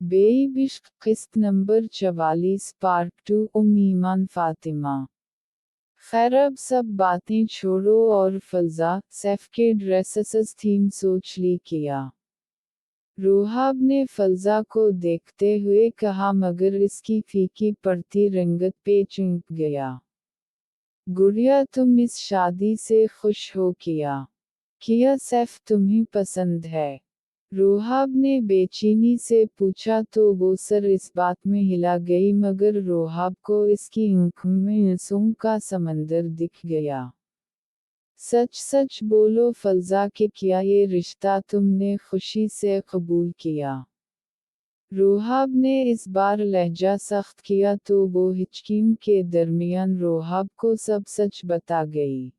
बे-इश्क किस्त number 44 part 2 ईमान फातिमा। खैर अब सब बातें छोड़ो और फज़ा सैफ के ड्रेसेस थीम सोच ली किया। रोहाब ने फज़ा को देखते हुए कहा मगर इसकी फीकी पड़ती रंगत पे चौंक गया। गुड़िया तुम इस शादी से खुश हो किया सैफ तुम्हें पसंद है? रोहाब ने बेचैनी से पूछा तो वो सर इस बात में हिला गई मगर रोहाब को इसकी आंखों में आंसुओं का समंदर दिख गया। सच सच बोलो फज़ा कि क्या ये रिश्ता तुमने खुशी से कबूल किया? रोहाब ने इस बार लहजा सख्त किया तो वो हिचकियों के दरमियान रोहाब को सब सच बता गई।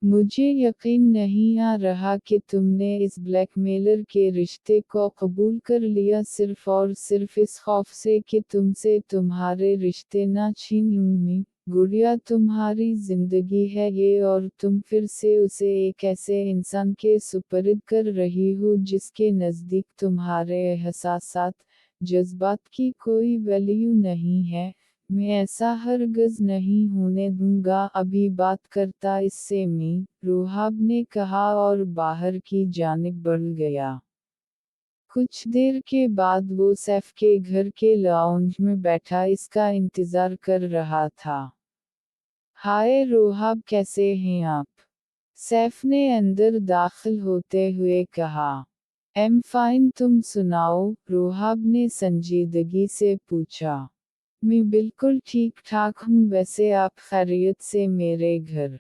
मुझे यकीन नहीं आ रहा कि तुमने इस ब्लैकमेलर के रिश्ते को कबूल कर लिया सिर्फ और सिर्फ इस खौफ से कि तुमसे तुम्हारे रिश्ते ना छीन लूं मैं। गुड़िया तुम्हारी जिंदगी है ये और तुम फिर से उसे एक ऐसे इंसान के सुपुर्द कर रही हो जिसके नज़दीक तुम्हारे एहसासात, जज्बात की कोई वैल्यू नहीं है। मैं ऐसा हरगिज़ नहीं होने दूंगा अभी बात करता इससे मैं, रोहाब ने कहा और बाहर की जानिब बढ़ गया। कुछ देर के बाद वो सैफ के घर के लाउंज में बैठा इसका इंतज़ार कर रहा था। हाय रोहाब कैसे हैं आप? सैफ ने अंदर दाखिल होते हुए कहा। एम फाइन तुम सुनाओ? रोहाब ने संजीदगी से पूछा। मैं बिल्कुल ठीक ठाक हूँ वैसे आप खैरियत से मेरे घर?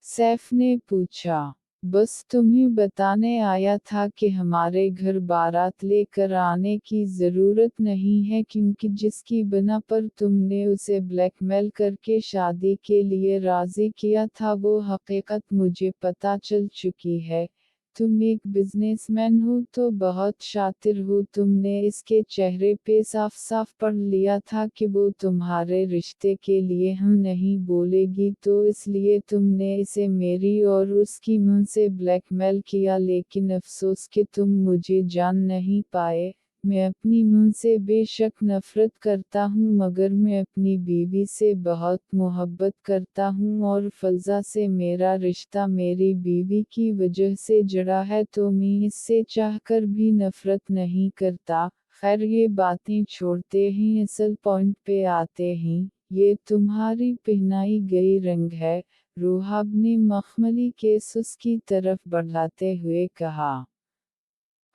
सैफ ने पूछा। बस तुम्हें बताने आया था कि हमारे घर बारात लेकर आने की ज़रूरत नहीं है क्योंकि जिसकी बिना पर तुमने उसे ब्लैकमेल करके शादी के लिए राज़ी किया था वो हकीकत मुझे पता चल चुकी है। तुम एक बिजनेसमैन हो तो बहुत शातिर हो तुमने इसके चेहरे पे साफ साफ पढ़ लिया था कि वो तुम्हारे रिश्ते के लिए हम नहीं बोलेगी तो इसलिए तुमने इसे मेरी और उसकी मुंह से ब्लैकमेल किया लेकिन अफसोस कि तुम मुझे जान नहीं पाए। मैं अपनी मुंह से बेशक नफरत करता हूँ मगर मैं अपनी बीवी से बहुत मोहब्बत करता हूँ और फज़ा से मेरा रिश्ता मेरी बीवी की वजह से जुड़ा है तो मैं इससे चाहकर भी नफरत नहीं करता। खैर ये बातें छोड़ते हैं असल पॉइंट पे आते हैं। ये तुम्हारी पहनाई गई रंग है, रोहाब ने मखमली केस उसकी तरफ बढ़ाते हुए कहा।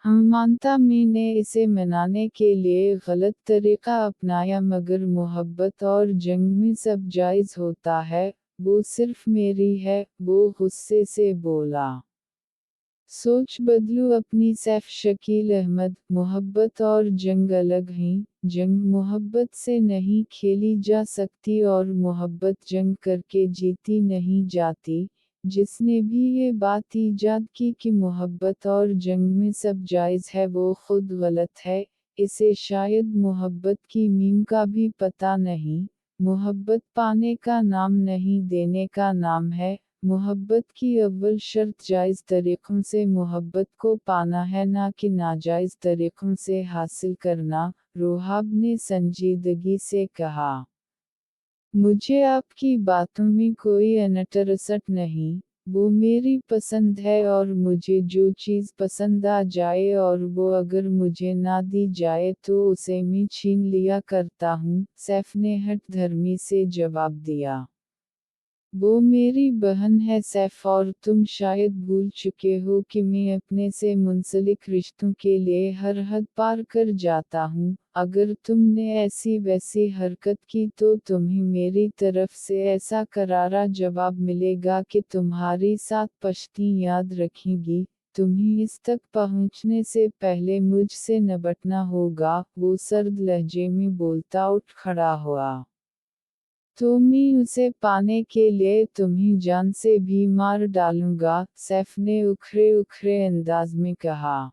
हम मानता मैंने इसे मनाने के लिए गलत तरीका अपनाया मगर मोहब्बत और जंग में सब जायज़ होता है, वो सिर्फ मेरी है, वो गुस्से से बोला। सोच बदलू अपनी सैफ शकील अहमद, मोहब्बत और जंग अलग हैं, जंग मोहब्बत से नहीं खेली जा सकती और मोहब्बत जंग करके जीती नहीं जाती। जिसने भी ये बात ईजाद की कि मोहब्बत और जंग में सब जायज़ है वो खुद गलत है, इसे शायद मोहब्बत की मीम का भी पता नहीं। मोहब्बत पाने का नाम नहीं देने का नाम है। मोहब्बत की अव्वल शर्त जायज़ तरीक़ों से मोहब्बत को पाना है ना कि नाजायज़ तरीक़ों से हासिल करना, रोहाब ने संजीदगी से कहा। मुझे आपकी बातों में कोई अनटरसट नहीं, वो मेरी पसंद है और मुझे जो चीज़ पसंद आ जाए और वो अगर मुझे ना दी जाए तो उसे मैं छीन लिया करता हूँ, सैफ ने हठ धर्मी से जवाब दिया। वो मेरी बहन है सैफ और तुम शायद भूल चुके हो कि मैं अपने से मुंसलिक रिश्तों के लिए हर हद पार कर जाता हूँ। अगर तुमने ऐसी वैसी हरकत की तो तुम्हें मेरी तरफ से ऐसा करारा जवाब मिलेगा कि तुम्हारी सात पश्ती याद रखेंगी। तुम्हें इस तक पहुँचने से पहले मुझसे निपटना होगा। वो सर्द लहजे में बोलता उठ खड़ा हुआ। तो मैं उसे पाने के लिए तुम्हें जान से भी मार डालूंगा, सैफ ने उखरे उखरे अंदाज में कहा।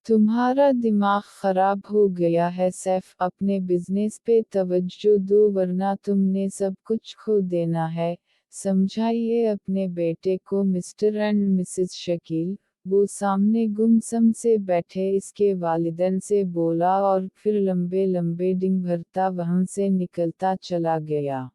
तुम्हारा दिमाग खराब हो गया है सैफ, अपने बिजनेस पे तवज्जो दो वरना तुमने सब कुछ खो देना है। समझाइए अपने बेटे को मिस्टर एंड मिसेस शकील। वो सामने गुमसम से बैठे इसके वालिदैन से बोला और फिर लंबे लंबे डिंग भरता वहां से निकलता चला गया।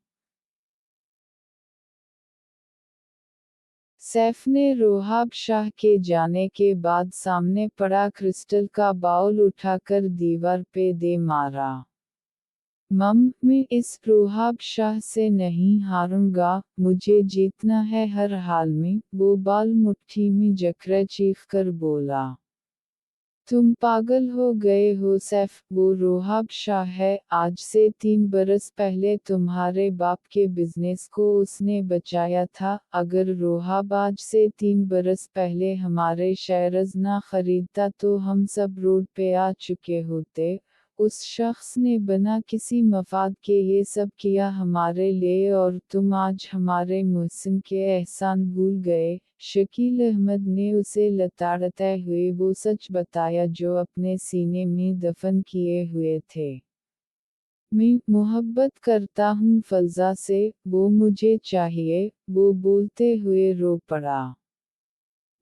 सैफ ने रोहाब शाह के जाने के बाद सामने पड़ा क्रिस्टल का बाउल उठाकर दीवार पे दे मारा। मैं इस रोहाब शाह से नहीं हारूंगा, मुझे जीतना है हर हाल में, वो बाल मुट्ठी में जकड़े चीख कर बोला। तुम पागल हो गए हो सैफ, वो रोहाब शाह है, आज से 3 बरस पहले तुम्हारे बाप के बिजनेस को उसने बचाया था। अगर रोहाब आज से 3 बरस पहले हमारे शेयर्स ना खरीदता तो हम सब रोड पे आ चुके होते। उस शख्स ने बिना किसी मफाद के ये सब किया हमारे लिए और तुम आज हमारे मुहसिन के एहसान भूल गए। शकील अहमद ने उसे लताड़ते हुए वो सच बताया जो अपने सीने में दफन किए हुए थे। मैं मोहब्बत करता हूँ फलजा से, वो मुझे चाहिए, वो बोलते हुए रो पड़ा।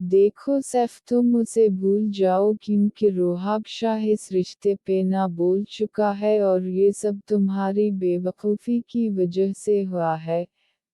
देखो सैफ, तुम उसे भूल जाओ क्योंकि रोहाब शाह इस रिश्ते पे ना बोल चुका है और ये सब तुम्हारी बेवकूफ़ी की वजह से हुआ है।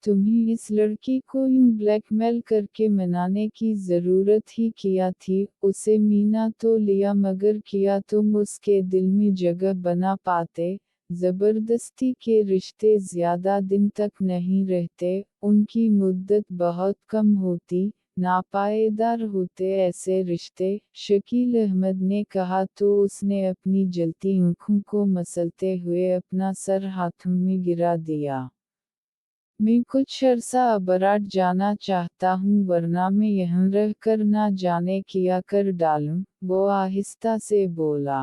तुम्हें इस लड़की को यूं ब्लैकमेल करके मनाने की ज़रूरत ही किया थी। उसे मीना तो लिया मगर किया तुम उसके दिल में जगह बना पाते। ज़बरदस्ती के रिश्ते ज़्यादा दिन तक नहीं रहते, उनकी मुद्दत बहुत कम होती, नापायेदार होते ऐसे रिश्ते। शकील अहमद ने कहा तो उसने अपनी जलती आंखों को मसलते हुए अपना सर हाथों में गिरा दिया। मैं कुछ अरसा अबराट जाना चाहता हूँ वरना मैं यहाँ रह कर ना जाने किया कर डालूं, वो आहिस्ता से बोला।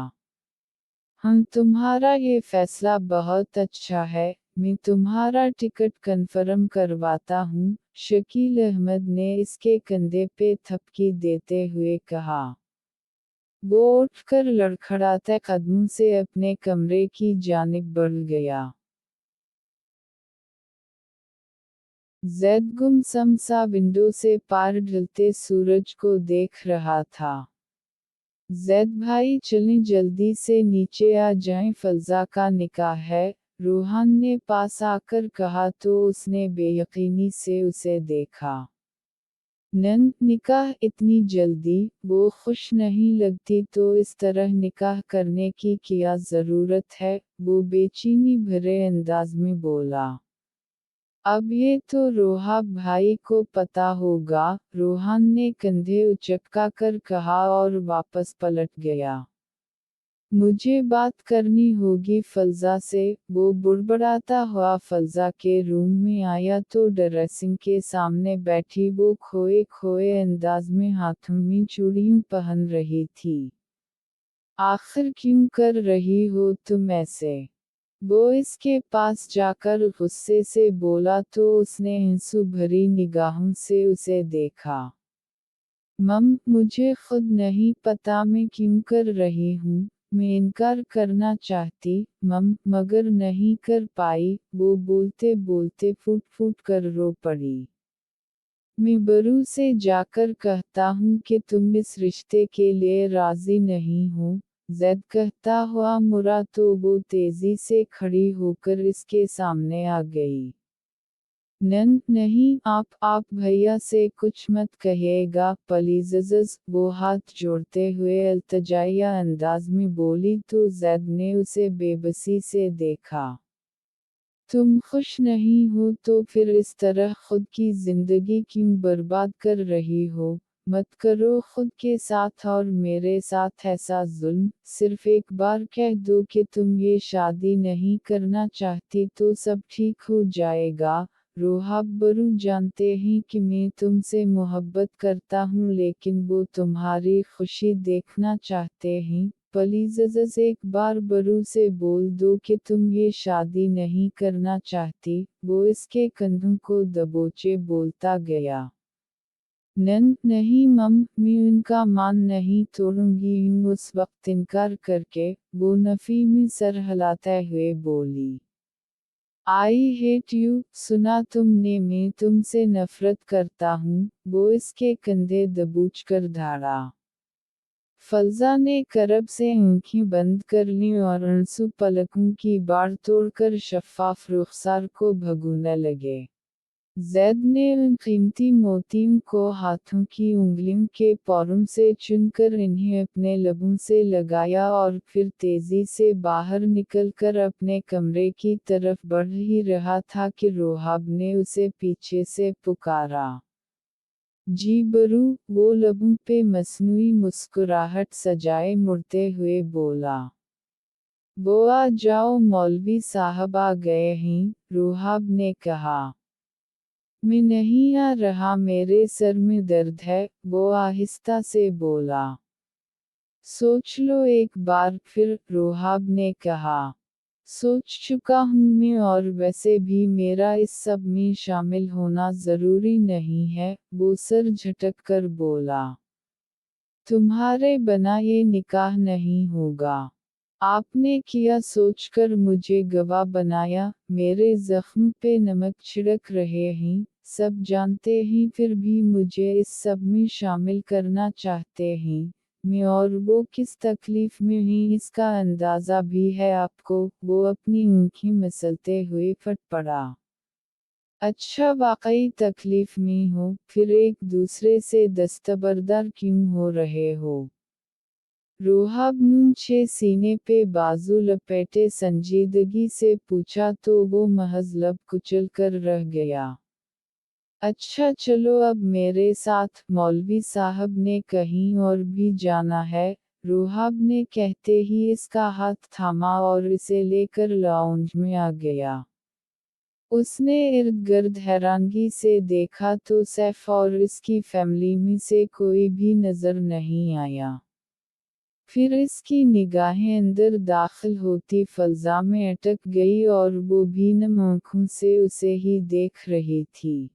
हाँ, तुम्हारा ये फैसला बहुत अच्छा है, मैं तुम्हारा टिकट कन्फर्म करवाता हूँ, शकील अहमद ने इसके कंधे पे थपकी देते हुए कहा। वो उठकर लड़खड़ाते कदमों से अपने कमरे की जानिब बढ़ गया। ज़ैद गुमसम सा विंडो से पार ढलते सूरज को देख रहा था। ज़ैद भाई चलें जल्दी से नीचे आ जाएं, फलजा का निकाह है, रूहान ने पास आकर कहा तो उसने बेयकीनी से उसे देखा। निकाह इतनी जल्दी, वो खुश नहीं लगती तो इस तरह निकाह करने की क्या ज़रूरत है, वो बेचैनी भरे अंदाज में बोला। अब ये तो रोहाब भाई को पता होगा, रोहान ने कंधे उचका कर कहा और वापस पलट गया। मुझे बात करनी होगी फलजा से, वो बुड़बड़ाता हुआ फलजा के रूम में आया तो ड्रेसिंग के सामने बैठी वो खोए खोए अंदाज में हाथों में चूड़ियां पहन रही थी। आखिर क्यों कर रही हो तुम ऐसे? वो इसके पास जाकर गुस्से से बोला तो उसने आंसू भरी निगाहों से उसे देखा। मुझे खुद नहीं पता मैं क्यों कर रही हूँ, मैं इनकार करना चाहती, मगर नहीं कर पाई, वो बोलते बोलते फूट फूट कर रो पड़ी। मैं बरू से जाकर कहता हूँ कि तुम इस रिश्ते के लिए राजी नहीं हो, ज़ैद कहता हुआ मुड़ा तो वो तेजी से खड़ी होकर इसके सामने आ गई। नहीं, आप भैया से कुछ मत कहिएगा प्लीज़, वो हाथ जोड़ते हुए अल्तजाइया अंदाज में बोली तो ज़ैद ने उसे बेबसी से देखा। तुम खुश नहीं हो तो फिर इस तरह खुद की जिंदगी क्यों बर्बाद कर रही हो? मत करो खुद के साथ और मेरे साथ ऐसा जुल्म, सिर्फ एक बार कह दो कि तुम ये शादी नहीं करना चाहती तो सब ठीक हो जाएगा। रोहाब बरू जानते हैं कि मैं तुमसे मोहब्बत करता हूँ लेकिन वो तुम्हारी खुशी देखना चाहते हैं, प्लीज़ एक बार बरू से बोल दो कि तुम ये शादी नहीं करना चाहती, वो इसके कंधों को दबोचे बोलता गया। नहीं मैं उनका मान नहीं तोड़ूंगी, उस वक्त इनकार करके, वो नफ़ी में सर हिलाते हुए बोली। आई हेट यू, सुना तुमने मैं तुमसे नफरत करता हूँ, वो इसके कंधे दबोच कर धाड़ा। फलजा ने करब से आंखें बंद कर लीं और आंसू पलकों की बाढ़ तोड़कर शफ़ाफ रुखसार को भगोने लगे। ज़ैद ने उन कीमती मोतियों को हाथों की उंगलियों के पौरों से चुनकर इन्हें अपने लबों से लगाया और फिर तेज़ी से बाहर निकलकर अपने कमरे की तरफ बढ़ ही रहा था कि रोहाब ने उसे पीछे से पुकारा। जी बरू, वो लबों पे मसनूई मुस्कुराहट सजाए मुड़ते हुए बोला। वो आ जाओ, मौलवी साहब आ गए हैं, रोहाब ने कहा। मैं नहीं आ रहा, मेरे सर में दर्द है, वो आहिस्ता से बोला। सोच लो एक बार फिर, रोहाब ने कहा। सोच चुका हूँ मैं, और वैसे भी मेरा इस सब में शामिल होना ज़रूरी नहीं है, वो सर झटक कर बोला। तुम्हारे बिना ये निकाह नहीं होगा। आपने किया सोचकर मुझे गवाह बनाया, मेरे ज़ख्म पे नमक छिड़क रहे हैं, सब जानते हैं फिर भी मुझे इस सब में शामिल करना चाहते हैं। मैं और वो किस तकलीफ़ में हैं इसका अंदाज़ा भी है आपको, वो अपनी आँखें मसलते हुए फट पड़ा। अच्छा, वाकई तकलीफ़ में हो, फिर एक दूसरे से दस्तबरदार क्यों हो रहे हो? रोहाब नीचे सीने पे बाजू लपेटे संजीदगी से पूछा तो वो महज लब कुचल कर रह गया। अच्छा चलो अब मेरे साथ, मौलवी साहब ने कहीं और भी जाना है, रोहाब ने कहते ही इसका हाथ थामा और इसे लेकर लाउंज में आ गया। उसने इर्द गिर्द हैरानगी से देखा तो सैफ और इसकी फैमिली में से कोई भी नजर नहीं आया। फिर इसकी निगाहें अंदर दाखिल होती फज़ा में अटक गई और वो भी नम आँखों से उसे ही देख रही थी।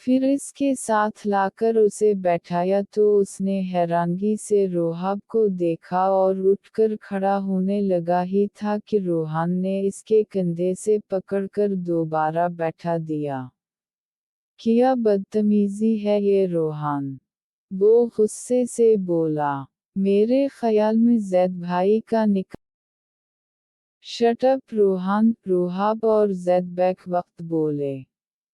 फिर इसके साथ लाकर उसे बैठाया तो उसने हैरानगी से रोहाब को देखा और उठकर खड़ा होने लगा ही था कि रोहान ने इसके कंधे से पकड़कर दोबारा बैठा दिया। क्या बदतमीजी है ये रोहान, वो गुस्से से बोला। मेरे ख्याल में ज़ैद भाई का निकाह। शट अप रोहान, रोहाब और ज़ैद बैक वक्त बोले।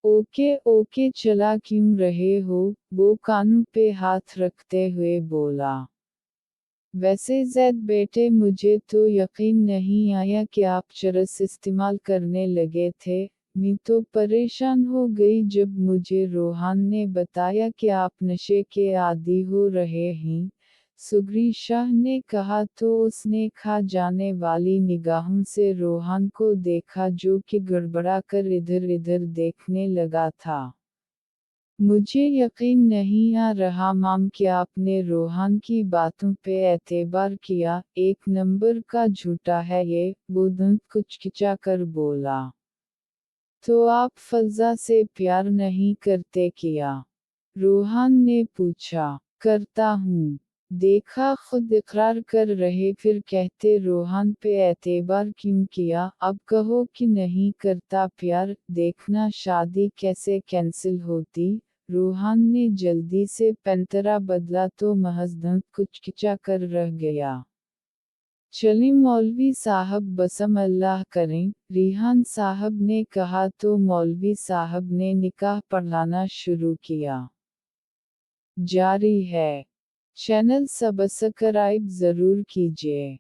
ओके ओके, चला क्यों रहे हो, वो कानों पे हाथ रखते हुए बोला। वैसे ज़ैद बेटे, मुझे तो यकीन नहीं आया कि आप चरस इस्तेमाल करने लगे थे। मैं तो परेशान हो गई जब मुझे रोहान ने बताया कि आप नशे के आदी हो रहे हैं। सुगरी शाह ने कहा तो उसने खा जाने वाली निगाहों से रोहान को देखा जो कि गड़बड़ा कर इधर इधर देखने लगा था। मुझे यकीन नहीं आ रहा माम कि आपने रोहान की बातों पे एतबार किया, एक नंबर का झूठा है ये, वो दंत कुचकिचा कर बोला। तो आप फज़ा से प्यार नहीं करते क्या? रोहान ने पूछा। करता हूँ। देखा, खुद इकरार कर रहे फिर कहते रोहान पे एतबार क्यों किया, अब कहो कि नहीं करता प्यार, देखना शादी कैसे कैंसिल होती। रोहान ने जल्दी से पैंतरा बदला तो महज दंत कुचकिचा कर रह गया। चलें मौलवी साहब, बसम अल्लाह करें, रिहान साहब ने कहा तो मौलवी साहब ने निकाह पढ़ाना शुरू किया। जारी है। चैनल सब्सक्राइब ज़रूर कीजिए।